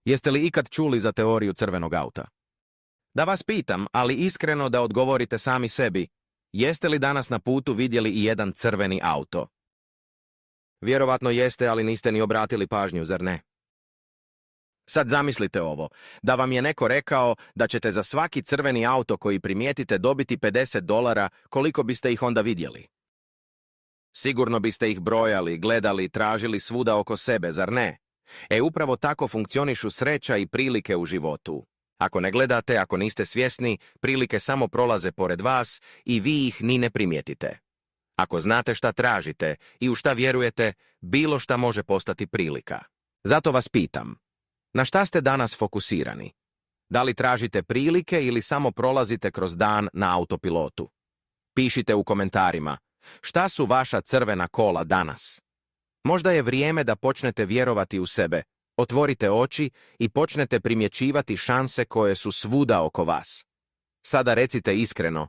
Jeste li ikad čuli za teoriju crvenog auta? Da vas pitam, ali iskreno da odgovorite sami sebi, jeste li danas na putu vidjeli i jedan crveni auto? Vjerovatno jeste, ali niste ni obratili pažnju, zar ne? Sad zamislite ovo, da vam je neko rekao da ćete za svaki crveni auto koji primijetite dobiti $50, koliko biste ih onda vidjeli? Sigurno biste ih brojali, gledali, tražili svuda oko sebe, zar ne? Upravo tako funkcionišu sreća i prilike u životu. Ako ne gledate, ako niste svjesni, prilike samo prolaze pored vas i vi ih ni ne primijetite. Ako znate šta tražite i u šta vjerujete, bilo šta može postati prilika. Zato vas pitam, na šta ste danas fokusirani? Da li tražite prilike ili samo prolazite kroz dan na autopilotu? Pišite u komentarima, šta su vaša crvena kola danas? Možda je vrijeme da počnete vjerovati u sebe, otvorite oči i počnete primjećivati šanse koje su svuda oko vas. Sada recite iskreno,